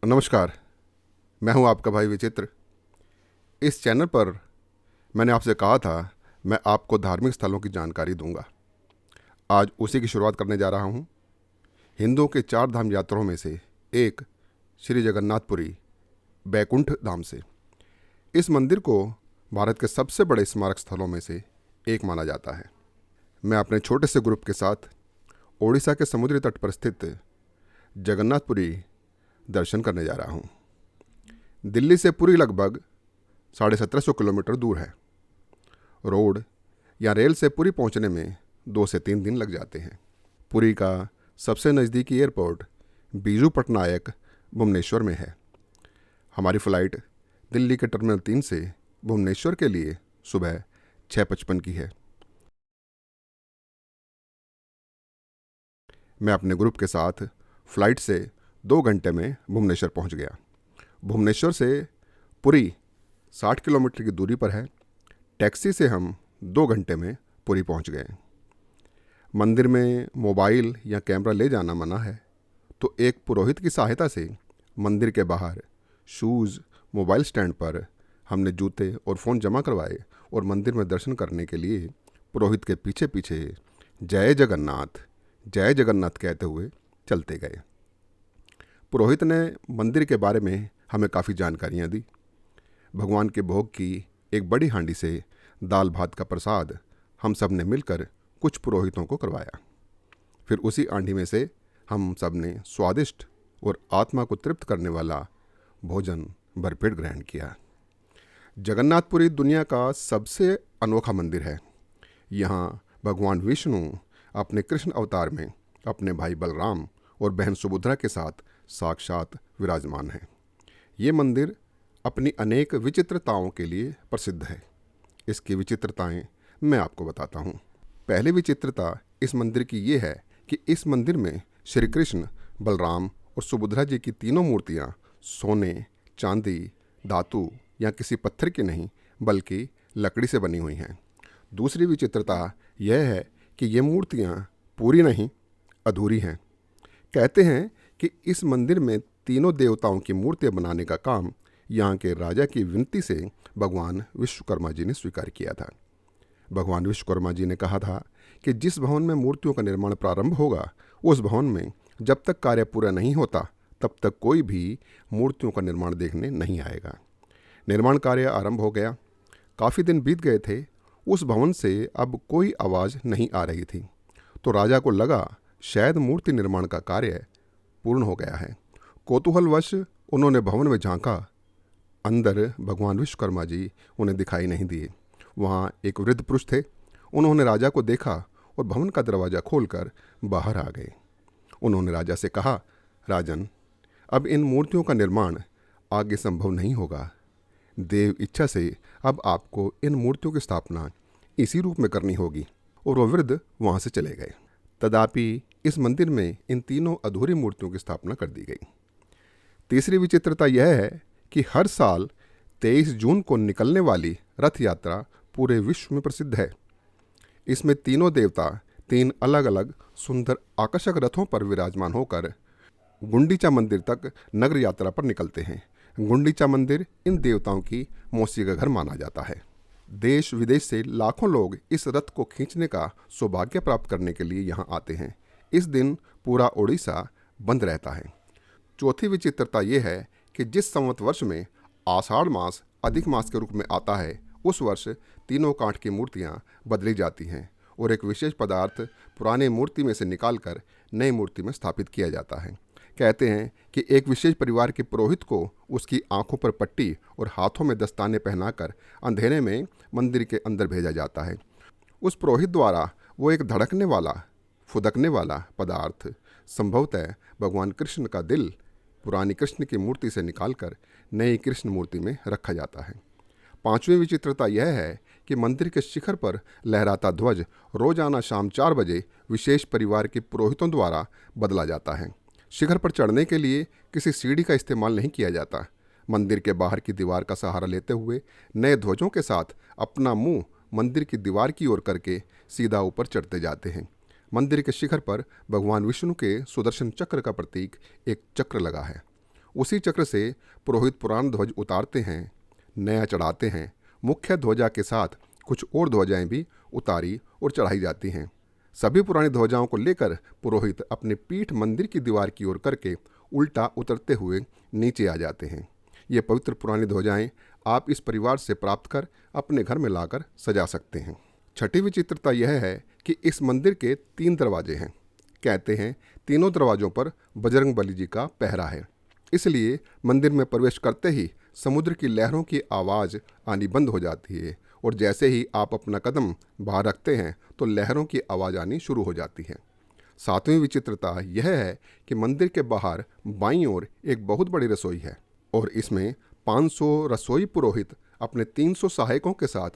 नमस्कार। मैं हूं आपका भाई विचित्र। इस चैनल पर मैंने आपसे कहा था मैं आपको धार्मिक स्थलों की जानकारी दूंगा। आज उसी की शुरुआत करने जा रहा हूं। हिंदुओं के 4 धाम यात्राओं में से एक श्री जगन्नाथपुरी बैकुंठ धाम से। इस मंदिर को भारत के सबसे बड़े स्मारक स्थलों में से एक माना जाता है। मैं अपने छोटे से ग्रुप के साथ ओडिशा के समुद्री तट पर स्थित जगन्नाथपुरी दर्शन करने जा रहा हूँ। दिल्ली से पुरी लगभग 1750 किलोमीटर दूर है। रोड या रेल से पुरी पहुंचने में 2 से 3 दिन लग जाते हैं। पुरी का सबसे नज़दीकी एयरपोर्ट बीजू पटनायक भुवनेश्वर में है। हमारी फ़्लाइट दिल्ली के टर्मिनल 3 से भुवनेश्वर के लिए सुबह 6:55 की है। मैं अपने ग्रुप के साथ फ़्लाइट से 2 घंटे में भुवनेश्वर पहुंच गया। भुवनेश्वर से पुरी 60 किलोमीटर की दूरी पर है। टैक्सी से हम 2 घंटे में पुरी पहुंच गए। मंदिर में मोबाइल या कैमरा ले जाना मना है, तो एक पुरोहित की सहायता से मंदिर के बाहर शूज़, मोबाइल स्टैंड पर हमने जूते और फ़ोन जमा करवाए और मंदिर में दर्शन करने के लिए पुरोहित के पीछे पीछे जय जगन्नाथ कहते हुए चलते गए। पुरोहित ने मंदिर के बारे में हमें काफ़ी जानकारियाँ दी। भगवान के भोग की एक बड़ी हांडी से दाल भात का प्रसाद हम सब ने मिलकर कुछ पुरोहितों को करवाया। फिर उसी आंधी में से हम सब ने स्वादिष्ट और आत्मा को तृप्त करने वाला भोजन भरपेट ग्रहण किया। जगन्नाथपुरी दुनिया का सबसे अनोखा मंदिर है। यहाँ भगवान विष्णु अपने कृष्ण अवतार में अपने भाई बलराम और बहन सुभद्रा के साथ साक्षात विराजमान हैं। ये मंदिर अपनी अनेक विचित्रताओं के लिए प्रसिद्ध है। इसकी विचित्रताएं मैं आपको बताता हूँ। पहली विचित्रता इस मंदिर की ये है कि इस मंदिर में श्री कृष्ण, बलराम और सुभद्रा जी की तीनों मूर्तियाँ सोने, चांदी, धातु या किसी पत्थर की नहीं बल्कि लकड़ी से बनी हुई हैं। दूसरी विचित्रता यह है कि ये मूर्तियाँ पूरी नहीं, अधूरी हैं। कहते हैं कि इस मंदिर में तीनों देवताओं की मूर्तियाँ बनाने का काम यहाँ के राजा की विनती से भगवान विश्वकर्मा जी ने स्वीकार किया था। भगवान विश्वकर्मा जी ने कहा था कि जिस भवन में मूर्तियों का निर्माण प्रारंभ होगा, उस भवन में जब तक कार्य पूरा नहीं होता तब तक कोई भी मूर्तियों का निर्माण देखने नहीं आएगा। निर्माण कार्य आरंभ हो गया। काफ़ी दिन बीत गए थे। उस भवन से अब कोई आवाज़ नहीं आ रही थी, तो राजा को लगा शायद मूर्ति निर्माण का कार्य पूर्ण हो गया है। कौतूहलवश उन्होंने भवन में झांका। अंदर भगवान विश्वकर्मा जी उन्हें दिखाई नहीं दिए। वहाँ एक वृद्ध पुरुष थे। उन्होंने राजा को देखा और भवन का दरवाज़ा खोलकर बाहर आ गए। उन्होंने राजा से कहा, राजन, अब इन मूर्तियों का निर्माण आगे संभव नहीं होगा। देव इच्छा से अब आपको इन मूर्तियों की स्थापना इसी रूप में करनी होगी। और वह वृद्ध वहाँ से चले गए। तदापि इस मंदिर में इन तीनों अधूरी मूर्तियों की स्थापना कर दी गई। तीसरी विचित्रता यह है कि हर साल 23 जून को निकलने वाली रथ यात्रा पूरे विश्व में प्रसिद्ध है। इसमें तीनों देवता 3 अलग अलग सुंदर आकर्षक रथों पर विराजमान होकर गुंडीचा मंदिर तक नगर यात्रा पर निकलते हैं। गुंडीचा मंदिर इन देवताओं की मौसी का घर माना जाता है। देश विदेश से लाखों लोग इस रथ को खींचने का सौभाग्य प्राप्त करने के लिए यहाँ आते हैं। इस दिन पूरा ओडिशा बंद रहता है। चौथी विचित्रता ये है कि जिस संवत वर्ष में आषाढ़ मास अधिक मास के रूप में आता है, उस वर्ष तीनों काठ की मूर्तियाँ बदली जाती हैं और एक विशेष पदार्थ पुराने मूर्ति में से निकालकर नई मूर्ति में स्थापित किया जाता है। कहते हैं कि एक विशेष परिवार के पुरोहित को उसकी आंखों पर पट्टी और हाथों में दस्ताने पहनाकर अंधेरे में मंदिर के अंदर भेजा जाता है। उस पुरोहित द्वारा वो एक धड़कने वाला, फुदकने वाला पदार्थ संभवतः भगवान कृष्ण का दिल पुरानी कृष्ण की मूर्ति से निकालकर नई कृष्ण मूर्ति में रखा जाता है। पांचवी विचित्रता यह है कि मंदिर के शिखर पर लहराता ध्वज रोजाना शाम 4 बजे विशेष परिवार के पुरोहितों द्वारा बदला जाता है। शिखर पर चढ़ने के लिए किसी सीढ़ी का इस्तेमाल नहीं किया जाता। मंदिर के बाहर की दीवार का सहारा लेते हुए नए ध्वजों के साथ अपना मुंह मंदिर की दीवार की ओर करके सीधा ऊपर चढ़ते जाते हैं। मंदिर के शिखर पर भगवान विष्णु के सुदर्शन चक्र का प्रतीक एक चक्र लगा है। उसी चक्र से पुरोहित पुराना ध्वज उतारते हैं, नया चढ़ाते हैं। मुख्य ध्वजा के साथ कुछ और ध्वजाएं भी उतारी और चढ़ाई जाती हैं। सभी पुरानी ध्वजाओं को लेकर पुरोहित अपनी पीठ मंदिर की दीवार की ओर करके उल्टा उतरते हुए नीचे आ जाते हैं। ये पवित्र पुरानी ध्वजाएं आप इस परिवार से प्राप्त कर अपने घर में लाकर सजा सकते हैं। छठी विचित्रता यह है कि इस मंदिर के 3 दरवाजे हैं। कहते हैं तीनों दरवाजों पर बजरंग बली जी का पहरा है, इसलिए मंदिर में प्रवेश करते ही समुद्र की लहरों की आवाज़ आनी बंद हो जाती है और जैसे ही आप अपना कदम बाहर रखते हैं तो लहरों की आवाज़ आनी शुरू हो जाती है। 7वीं विचित्रता यह है कि मंदिर के बाहर बाईं ओर एक बहुत बड़ी रसोई है और इसमें 500 रसोई पुरोहित अपने 300 सहायकों के साथ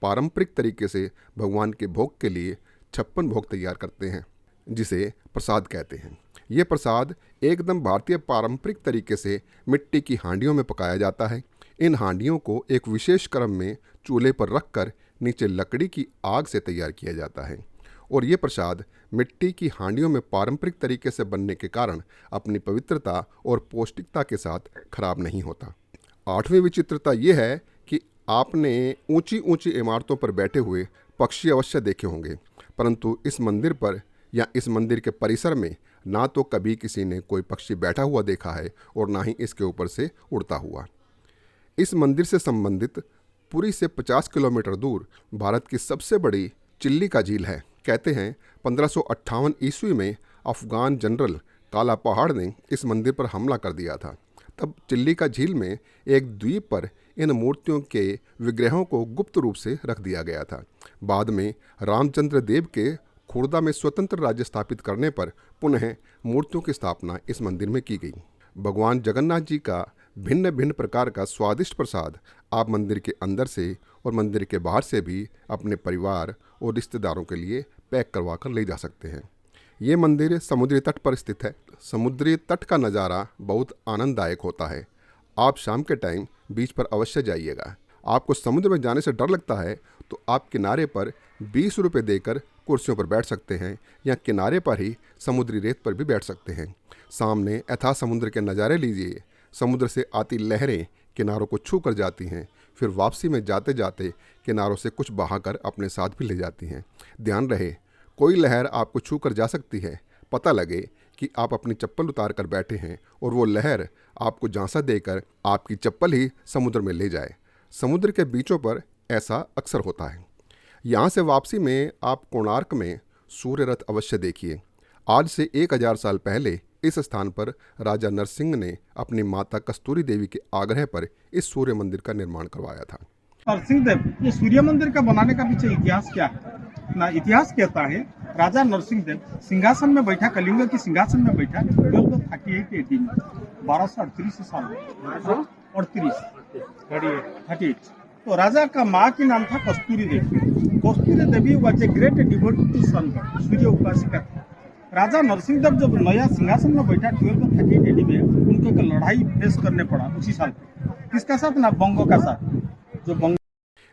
पारंपरिक तरीके से भगवान के भोग के लिए 56 भोग तैयार करते हैं, जिसे प्रसाद कहते हैं। ये प्रसाद एकदम भारतीय पारंपरिक तरीके से मिट्टी की हांडियों में पकाया जाता है। इन हांडियों को एक विशेष क्रम में चूल्हे पर रखकर नीचे लकड़ी की आग से तैयार किया जाता है और ये प्रसाद मिट्टी की हांडियों में पारंपरिक तरीके से बनने के कारण अपनी पवित्रता और पौष्टिकता के साथ खराब नहीं होता। 8वीं विचित्रता ये है कि आपने ऊंची ऊंची इमारतों पर बैठे हुए पक्षी अवश्य देखे होंगे, परंतु इस मंदिर पर या इस मंदिर के परिसर में ना तो कभी किसी ने कोई पक्षी बैठा हुआ देखा है और ना ही इसके ऊपर से उड़ता हुआ। इस मंदिर से संबंधित पुरी से 50 किलोमीटर दूर भारत की सबसे बड़ी चिल्लिका झील है। कहते हैं 1558 ईस्वी में अफगान जनरल काला पहाड़ ने इस मंदिर पर हमला कर दिया था। तब चिल्लिका झील में एक द्वीप पर इन मूर्तियों के विग्रहों को गुप्त रूप से रख दिया गया था। बाद में रामचंद्र देव के खुर्दा में स्वतंत्र राज्य स्थापित करने पर पुनः मूर्तियों की स्थापना इस मंदिर में की गई। भगवान जगन्नाथ जी का भिन्न भिन्न प्रकार का स्वादिष्ट प्रसाद आप मंदिर के अंदर से और मंदिर के बाहर से भी अपने परिवार और रिश्तेदारों के लिए पैक करवा कर ले जा सकते हैं। ये मंदिर समुद्री तट पर स्थित है। समुद्री तट का नज़ारा बहुत आनंददायक होता है। आप शाम के टाइम बीच पर अवश्य जाइएगा। आपको समुद्र में जाने से डर लगता है तो आप किनारे पर 20 रुपये देकर कुर्सियों पर बैठ सकते हैं या किनारे पर ही समुद्री रेत पर भी बैठ सकते हैं। सामने अथाह समुद्र के नज़ारे लीजिए। समुद्र से आती लहरें किनारों को छू कर जाती हैं, फिर वापसी में जाते जाते किनारों से कुछ बहाकर अपने साथ भी ले जाती हैं। ध्यान रहे, कोई लहर आपको छू कर जा सकती है, पता लगे कि आप अपनी चप्पल उतार कर बैठे हैं और वो लहर आपको झांसा देकर आपकी चप्पल ही समुद्र में ले जाए। समुद्र के बीचों पर ऐसा अक्सर होता है। यहाँ से वापसी में आप कोणार्क में सूर्य रथ अवश्य देखिए। आज से 1000 साल पहले इस स्थान पर राजा नरसिंह ने अपनी माता कस्तूरी देवी के आग्रह पर इस सूर्य मंदिर का निर्माण करवाया था। नरसिंह देव, ये सूर्य मंदिर का बनाने का पीछे इतिहास क्या है? ना इतिहास कहता है राजा नरसिंह देव सिंहासन में बैठा, कलिंग की सिंहासन में बैठा 1238 एडी में 1238 साल 38। तो राजा का माँ की नाम था Kasturi Devi. Kasturi Devi was a great devotee to sun, सूर्य उपासिका थी। राजा नरसिंह देव जब नया सिंहासन में बैठा 1238 एडी में, उनको एक लड़ाई फेस करने पड़ा उसी साल। किसका साथ? ना बंगों का साथ। जो बंग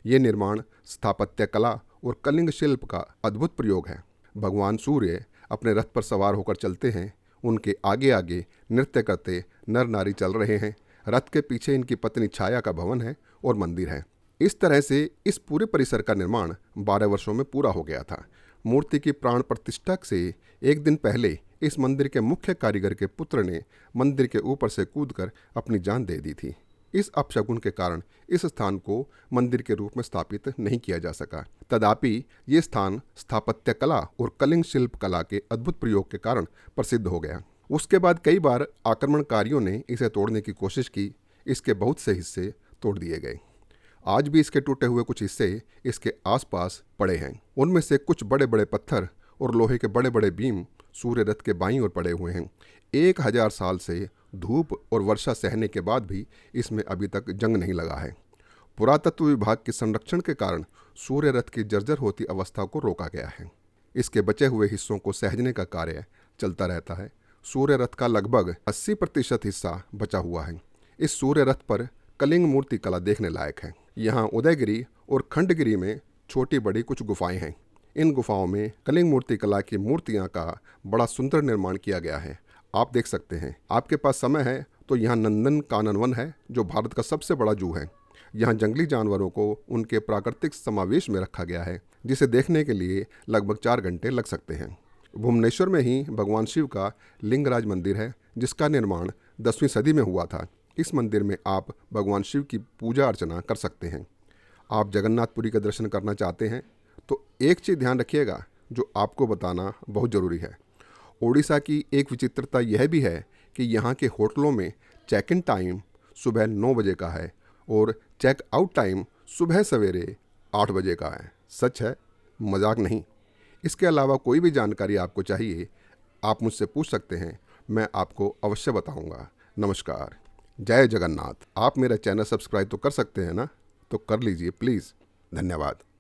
ये निर्माण स्थापत्य कला और कलिंग शिल्प का अद्भुत प्रयोग है। भगवान सूर्य अपने रथ पर सवार होकर चलते हैं। उनके आगे आगे नृत्य करते नर नारी चल रहे हैं। रथ के पीछे इनकी पत्नी छाया का भवन है और मंदिर है। इस तरह से इस पूरे परिसर का निर्माण 12 वर्षों में पूरा हो गया था। मूर्ति की प्राण प्रतिष्ठा से एक दिन पहले इस मंदिर के मुख्य कारीगर के पुत्र ने मंदिर के ऊपर से कूदकर अपनी जान दे दी थी। इस अपशगुन के कारण इस स्थान को मंदिर के रूप में स्थापित नहीं किया जा सका। तथापि ये स्थान स्थापत्य कला और कलिंग शिल्प कला के अद्भुत प्रयोग के कारण प्रसिद्ध हो गया। उसके बाद कई बार आक्रमणकारियों ने इसे तोड़ने की कोशिश की। इसके बहुत से हिस्से तोड़ दिए गए। आज भी इसके टूटे हुए कुछ हिस्से इसके आसपास पड़े हैं। उनमें से कुछ बड़े बड़े पत्थर और लोहे के बड़े बड़े बीम सूर्य रथ के बाईं ओर पड़े हुए हैं। 1000 साल से धूप और वर्षा सहने के बाद भी इसमें अभी तक जंग नहीं लगा है। पुरातत्व विभाग के संरक्षण के कारण सूर्य रथ की जर्जर होती अवस्था को रोका गया है। इसके बचे हुए हिस्सों को सहजने का कार्य चलता रहता है। सूर्य रथ का लगभग 80% हिस्सा बचा हुआ है। इस सूर्य रथ पर कलिंग मूर्ति कला देखने लायक है। यहाँ उदयगिरी और खंडगिरी में छोटी बड़ी कुछ गुफाएं हैं। इन गुफाओं में कलिंग मूर्ति कला की मूर्तियाँ का बड़ा सुंदर निर्माण किया गया है। आप देख सकते हैं। आपके पास समय है तो यहाँ नंदन कानन वन है, जो भारत का सबसे बड़ा जू है। यहाँ जंगली जानवरों को उनके प्राकृतिक समावेश में रखा गया है, जिसे देखने के लिए लगभग 4 घंटे लग सकते हैं। भुवनेश्वर में ही भगवान शिव का लिंगराज मंदिर है, जिसका निर्माण 10वीं सदी में हुआ था। इस मंदिर में आप भगवान शिव की पूजा अर्चना कर सकते हैं। आप जगन्नाथपुरी का दर्शन करना चाहते हैं तो एक चीज़ ध्यान रखिएगा, जो आपको बताना बहुत ज़रूरी है। ओडिशा की एक विचित्रता यह भी है कि यहाँ के होटलों में चेक इन टाइम सुबह 9 बजे का है और चेक आउट टाइम सुबह सवेरे 8 बजे का है। सच है, मजाक नहीं। इसके अलावा कोई भी जानकारी आपको चाहिए, आप मुझसे पूछ सकते हैं, मैं आपको अवश्य बताऊंगा। नमस्कार, जय जगन्नाथ। आप मेरा चैनल सब्सक्राइब तो कर सकते हैं ना, तो कर लीजिए प्लीज़। धन्यवाद।